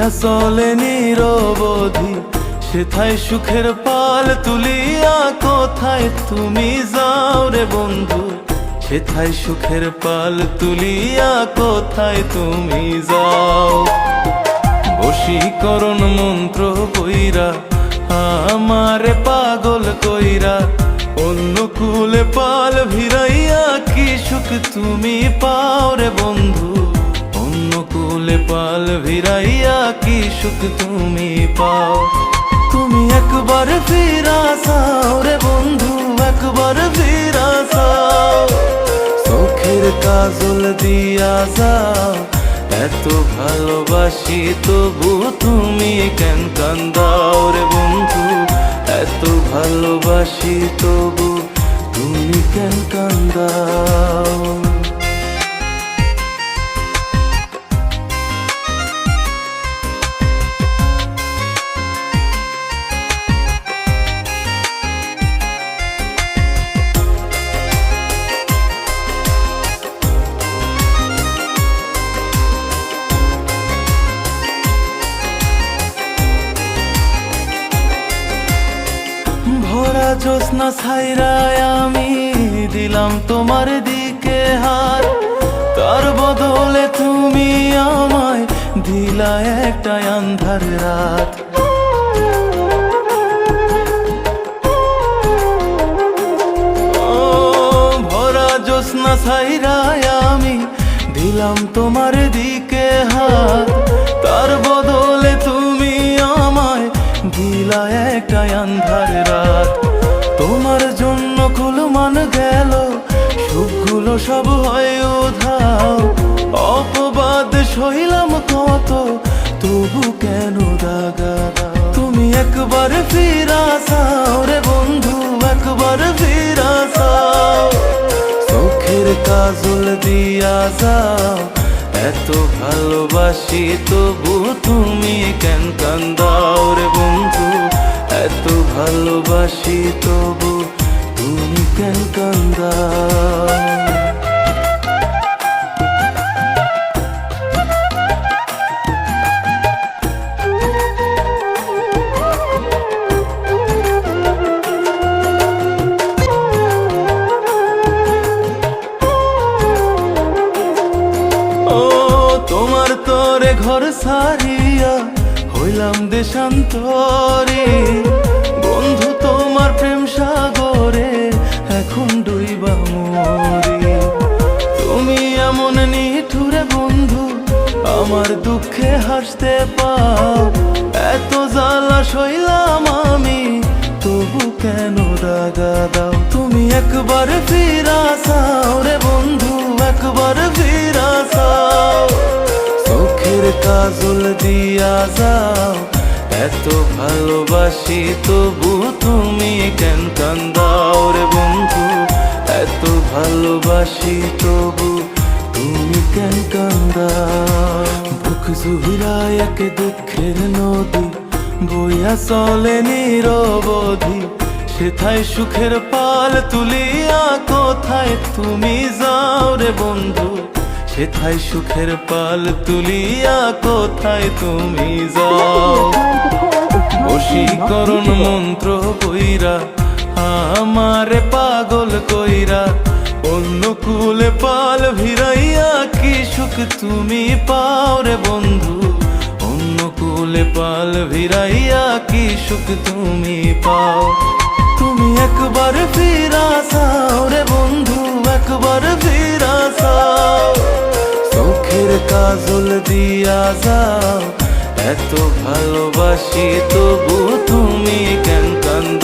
বইয়া চলে নিরবধি, সেথায় সুখের পাল তুলিয়া কোথায় তুমি যাও রে বন্ধু, সেথায় সুখের পাল তুলিয়া কোথায় তুমি যাও। বশীকরণ মন্ত্র কইরা আমারে পাগল কইরা, অন্য কুলে পাল ভিড়াইয়া কি সুখ তুমি পাও রে বন্ধু, অন্য কুলে পাল ভিড়াইয়া কি সুখ তুমি পাও। তুমি একবার ফিরা যাও রে বন্ধু, একবার ফিরা যাও, চোখের কাজল দিয়া যাও। এত ভালোবাসি তবু তুমি কেন কান্দাও রে বন্ধু, এত ভালোবাসি তবু তুমি কেন কান্দাও। ভরা জ্যোৎস্না ছাইরায় আমি দিলাম তোমার দিকে হাত, তার বদলে তুমি আমায় দিলা একটা আন্ধার রাত। ভরা জ্যোৎস্না ছাইরায় আমি দিলাম তোমার দিকে হাত, তার বদলে তুমি আমায় দিলা একটা আন্ধার রাত। তোমার জন্য কুলমান গেল, সুখগুলো সব হয় উধাও, অপবাদ সইলাম কত তবু কেন দাগা দাও। তুমি একবার ফিরা যাও রে বন্ধু, একবার ফিরা যাও, চোখের কাজল দিয়া যাও। এত ভালোবাসি তবু তুমি কেন কান্দাও রে বন্ধু, এত ভালোবাসি তবু তুমি কেন কান্দাও। তোমার তরে ঘর সারিয়া হইলাম দেশান্তরে, বন্ধু তোমার প্রেম সাগরে এখন ডুইবা মরি। তুমি এমন নিঠুরে বন্ধু আমার দুঃখে হাসতে পাও, এত জ্বালা সইলাম আমি তবু কেন দাগা দাও। তুমি একবার ফিরা যাও রে বন্ধু, একবার ফিরা যাও, চোখের কাজল দিয়া যাও। এত ভালোবাসি তবু তুমি কেন কান্দাও রে বন্ধু, এত ভালোবাসি তবু তুমি কেন কান্দাও। বুক জুড়ায় এক দুঃখের নদী বইয়া চলে নিরবধি, সেথায় সুখের পাল তুলিয়া কোথায় তুমি যাও রে বন্ধু, সেথায় সুখের পাল তুলিয়া কোথায় তুমি যাও। বশীকরণ মন্ত্র কইরা আমারে পাগল কইরা, অন্য কুলে পাল ভিড়াইয়া কি সুখ তুমি পাও রে বন্ধু, অন্য কুলে পাল ভিড়াইয়া কি সুখ তুমি পাও। তুমি একবার ফিরা যাও রে বন্ধু, একবার ফিরা যাও, চোখের কাজল দিয়া যাও। এত ভালোবাসি তবু তুমি কেন কান্দাও।